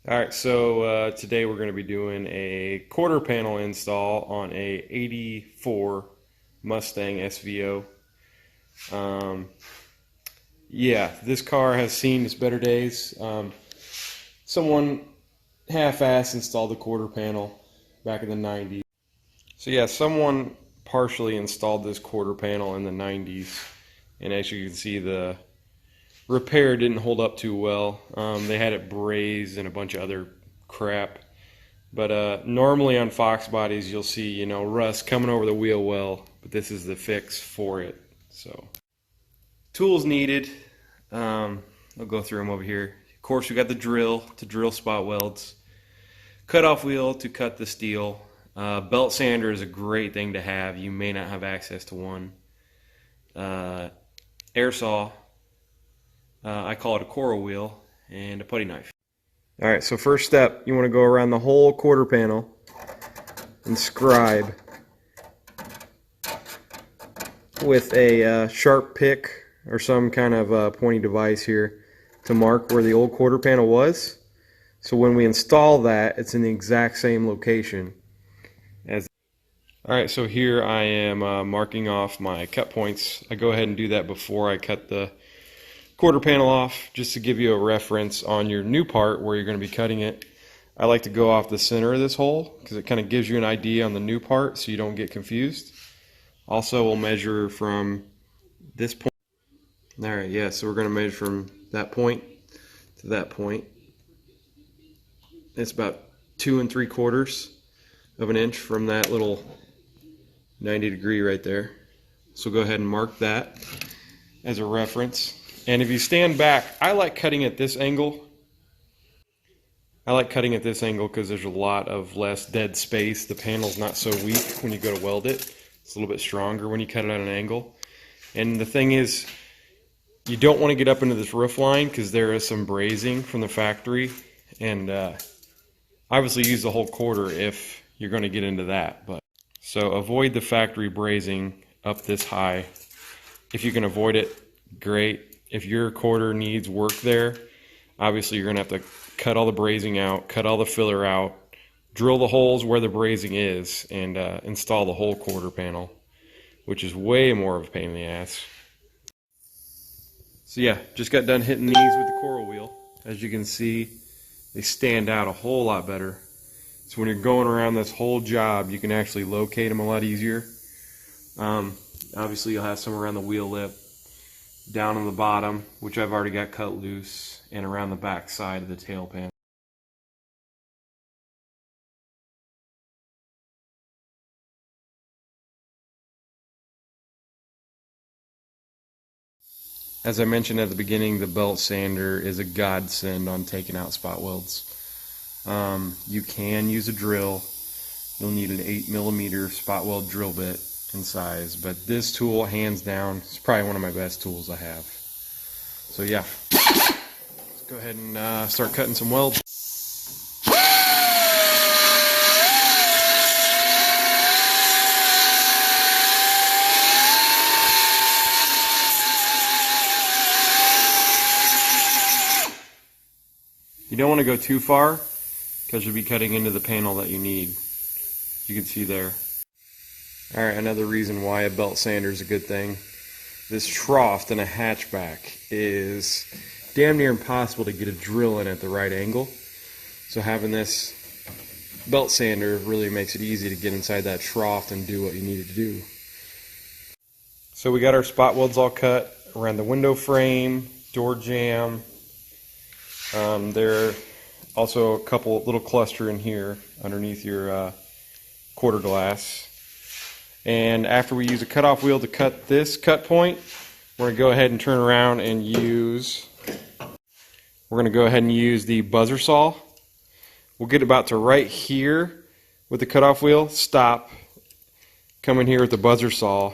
Alright, so today we're going to be doing a quarter panel install on a 84 Mustang SVO. Yeah, this car has seen its better days. Someone half-assed installed the quarter panel back in the 90s. So yeah, someone partially installed this quarter panel in the 90s, and as you can see, the repair didn't hold up too well. They had it brazed and a bunch of other crap. But normally on Fox bodies you'll see, you know, rust coming over the wheel well, but this is the fix for it. So tools needed. I'll go through them over here. Of course, we got the drill to drill spot welds, cutoff wheel to cut the steel. Belt sander is a great thing to have. You may not have access to one. Air saw. I call it a coral wheel, and a putty knife. Alright, so first step, you want to go around the whole quarter panel and scribe with a sharp pick or some kind of pointy device here to mark where the old quarter panel was. So when we install that, it's in the exact same location as. Alright, so here I am marking off my cut points. I go ahead and do that before I cut the quarter panel off, just to give you a reference on your new part where you're going to be cutting it. I like to go off the center of this hole because it kind of gives you an idea on the new part so you don't get confused. Also, we'll measure from this point. Alright, yeah, so we're going to measure from that point to that point. It's about 2 3/4 of an inch from that little 90-degree right there. So go ahead and mark that as a reference. And if you stand back, I like cutting at this angle. I like cutting at this angle because there's a lot of less dead space. The panel's not so weak when you go to weld it. It's a little bit stronger when you cut it at an angle. And the thing is, you don't want to get up into this roof line because there is some brazing from the factory. And obviously use the whole quarter if you're going to get into that. So avoid the factory brazing up this high. If you can avoid it, great. If your quarter needs work there, obviously you're going to have to cut all the brazing out, cut all the filler out, drill the holes where the brazing is, and install the whole quarter panel, which is way more of a pain in the ass. So yeah, just got done hitting these with the coral wheel. As you can see, they stand out a whole lot better. So when you're going around this whole job, you can actually locate them a lot easier. Obviously you'll have some around the wheel lip, down on the bottom, which I've already got cut loose, and around the back side of the tail pan. As I mentioned at the beginning, the belt sander is a godsend on taking out spot welds. You can use a drill. You'll need an 8mm spot weld drill bit in size, but this tool, hands down, is probably one of my best tools I have. So yeah, let's go ahead and start cutting some welds. You don't want to go too far because you'll be cutting into the panel that you need. You can see there. Alright, another reason why a belt sander is a good thing. This trough in a hatchback is damn near impossible to get a drill in at the right angle. So having this belt sander really makes it easy to get inside that trough and do what you need to do. So we got our spot welds all cut around the window frame, door jamb. There are also a couple little cluster in here underneath your quarter glass. And after we use a cutoff wheel to cut this cut point, we're going to go ahead and turn around and use the buzzer saw. We'll get about to right here with the cutoff wheel, stop, come in here with the buzzer saw,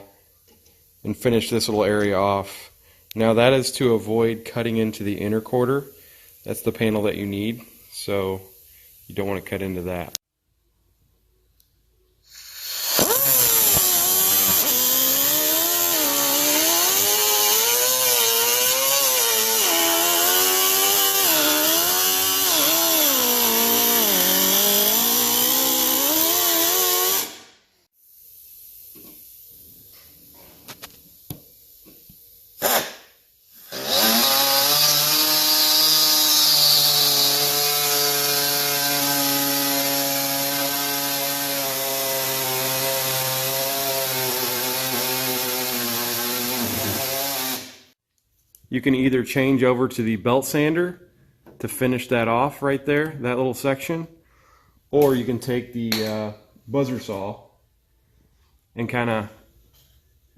and finish this little area off. Now that is to avoid cutting into the inner quarter. That's the panel that you need, so you don't want to cut into that. you can either change over to the belt sander to finish that off right there, that little section, or you can take the buzzer saw and kind of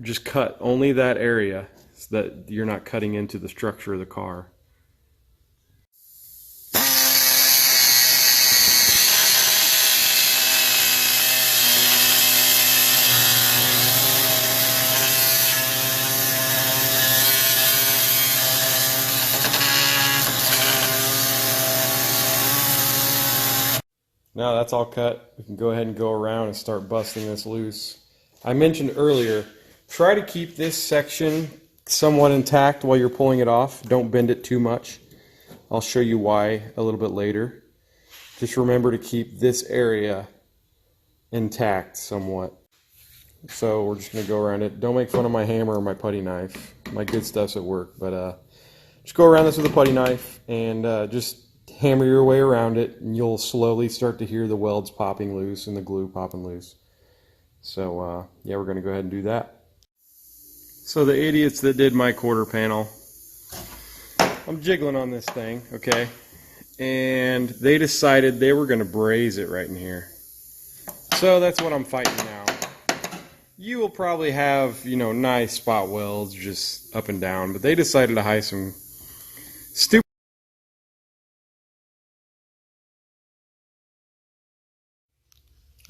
just cut only that area so that you're not cutting into the structure of the car. Now that's all cut, we can go ahead and go around and start busting this loose. I mentioned earlier, try to keep this section somewhat intact while you're pulling it off. Don't bend it too much. I'll show you why a little bit later. Just remember to keep this area intact somewhat. So we're just going to go around it. Don't make fun of my hammer or my putty knife. My good stuff's at work, but just go around this with a putty knife and just hammer your way around it, and you'll slowly start to hear the welds popping loose and the glue popping loose. So yeah, we're going to go ahead and do that. So the idiots that did my quarter panel, I'm jiggling on this thing, okay, and they decided they were going to braze it right in here. So that's what I'm fighting now. You will probably have, you know, nice spot welds just up and down, but they decided to hide some stupid.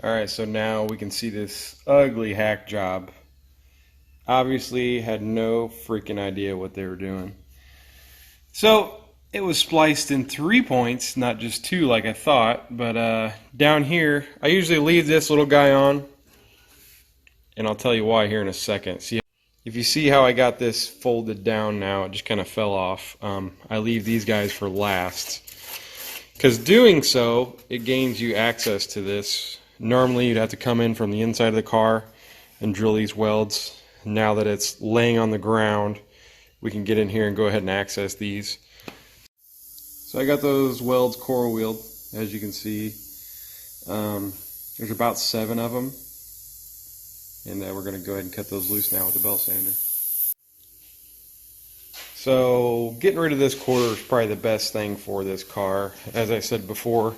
Alright, so now we can see this ugly hack job. Obviously had no freaking idea what they were doing. So it was spliced in 3 points, not just 2 like I thought, but down here, I usually leave this little guy on, and I'll tell you why here in a second. See, if you see how I got this folded down now, it just kind of fell off. I leave these guys for last, because doing so, it gains you access to this. Normally you'd have to come in from the inside of the car and drill these welds. Now that it's laying on the ground, we can get in here and go ahead and access these. So I got those welds coral wheeled, as you can see. There's about 7 of them. And we're going to go ahead and cut those loose now with the belt sander. So getting rid of this quarter is probably the best thing for this car. As I said before,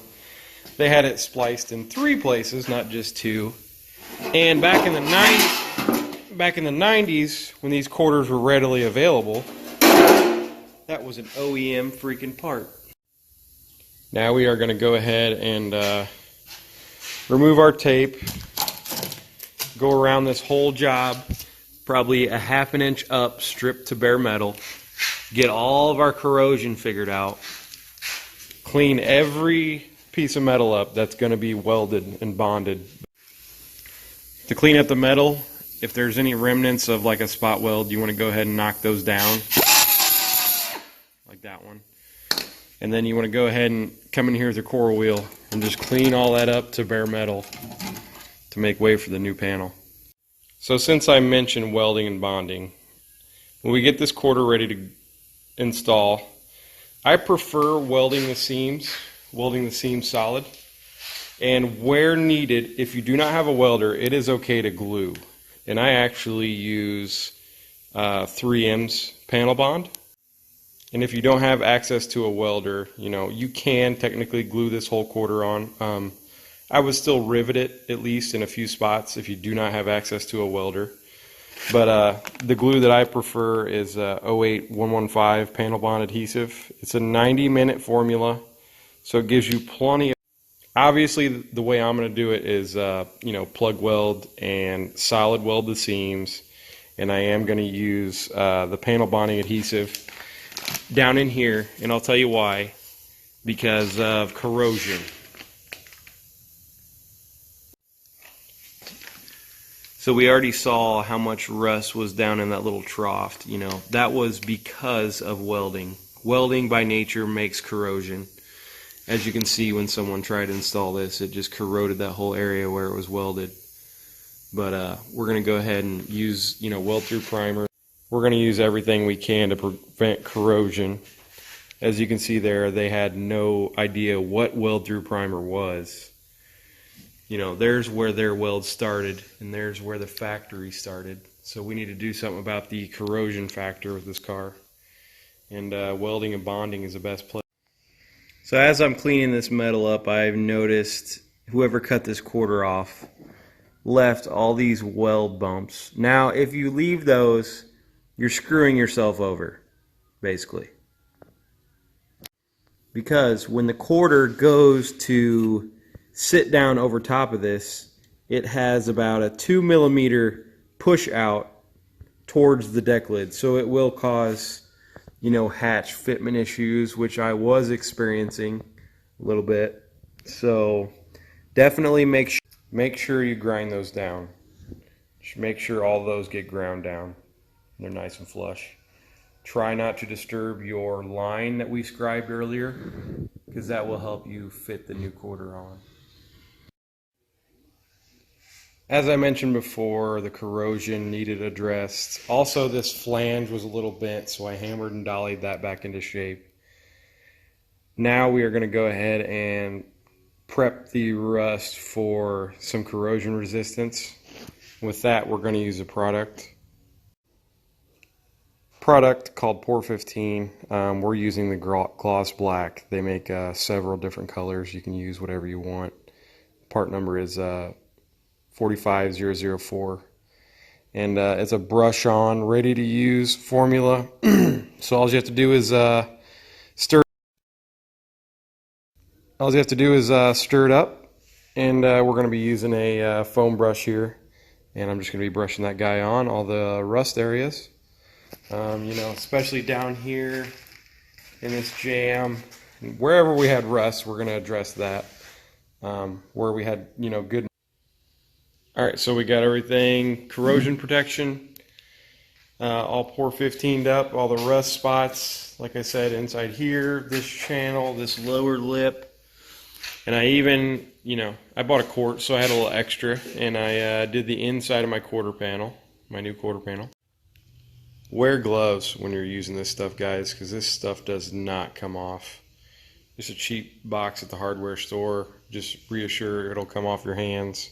they had it spliced in 3 places, not just 2. And back in the 90s, when these quarters were readily available, that was an OEM freaking part. Now we are going to go ahead and remove our tape, go around this whole job, probably a 1/2 inch up, stripped to bare metal, get all of our corrosion figured out, clean every piece of metal up that's going to be welded and bonded. To clean up the metal, if there's any remnants of like a spot weld, you want to go ahead and knock those down, like that one. And then you want to go ahead and come in here with your coral wheel and just clean all that up to bare metal to make way for the new panel. So since I mentioned welding and bonding, when we get this quarter ready to install, I prefer welding the seams solid, and where needed, if you do not have a welder, it is okay to glue. And I actually use 3M's panel bond. And if you don't have access to a welder, you know, you can technically glue this whole quarter on. I would still rivet it, at least in a few spots, if you do not have access to a welder. But the glue that I prefer is 08115 panel bond adhesive. It's a 90-minute formula, so it gives you plenty of... Obviously, the way I'm going to do it is, you know, plug weld and solid weld the seams. And I am going to use the panel bonding adhesive down in here, and I'll tell you why. Because of corrosion. So we already saw how much rust was down in that little trough. You know, that was because of welding. Welding by nature makes corrosion. As you can see, when someone tried to install this, it just corroded that whole area where it was welded. But we're going to go ahead and use, you know, weld-through primer. We're going to use everything we can to prevent corrosion. As you can see there, they had no idea what weld-through primer was. You know, there's where their weld started, and there's where the factory started. So we need to do something about the corrosion factor of this car. and welding and bonding is the best place. So as I'm cleaning this metal up, I've noticed whoever cut this quarter off left all these weld bumps. Now, if you leave those, you're screwing yourself over, basically. Because when the quarter goes to sit down over top of this, it has about a 2 millimeter push out towards the deck lid. So it will cause, you know, hatch fitment issues, which I was experiencing a little bit. So definitely make sure you grind those down. Just make sure all those get ground down. They're nice and flush. Try not to disturb your line that we scribed earlier, because that will help you fit the new quarter on. As I mentioned before, the corrosion needed addressed. Also, this flange was a little bent, so I hammered and dollied that back into shape. Now we are going to go ahead and prep the rust for some corrosion resistance. With that, we're going to use a product called Pour 15. We're using the gloss black. They make several different colors. You can use whatever you want. Part number is 45004, and it's a brush on, ready to use formula. So all you have to do is stir. All you have to do is stir it up, and we're going to be using a foam brush here, and I'm just going to be brushing that guy on all the rust areas. You know, especially down here in this jam, wherever we had rust, we're going to address that. Where we had, you know, good. All right, so we got everything, corrosion protection, all Pour 15'd up, all the rust spots, like I said, inside here, this channel, this lower lip. And I even, you know, I bought a quart, so I had a little extra, and I did the inside of my quarter panel, my new quarter panel. Wear gloves when you're using this stuff, guys, because this stuff does not come off. Just a cheap box at the hardware store. Just reassure it'll come off your hands.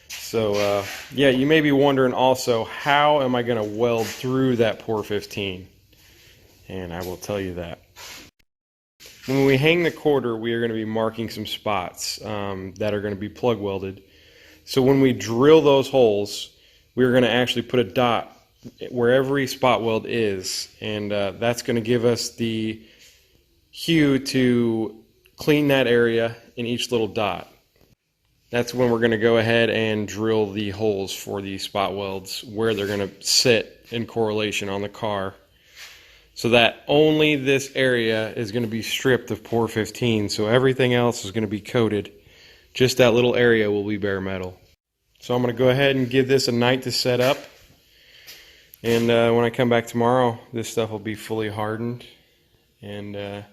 So, yeah, you may be wondering also, how am I going to weld through that Pour 15? And I will tell you that. When we hang the quarter, we are going to be marking some spots that are going to be plug welded. So when we drill those holes, we're going to actually put a dot where every spot weld is, and that's going to give us the hue to clean that area in each little dot. That's when we're going to go ahead and drill the holes for the spot welds, where they're going to sit in correlation on the car, so that only this area is going to be stripped of Pour 15, so everything else is going to be coated. Just that little area will be bare metal. So I'm going to go ahead and give this a night to set up, and when I come back tomorrow, this stuff will be fully hardened. And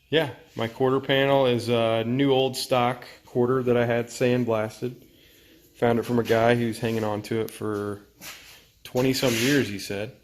yeah, my quarter panel is a new old stock quarter that I had sandblasted. Found it from a guy who's hanging on to it for 20 some years, he said.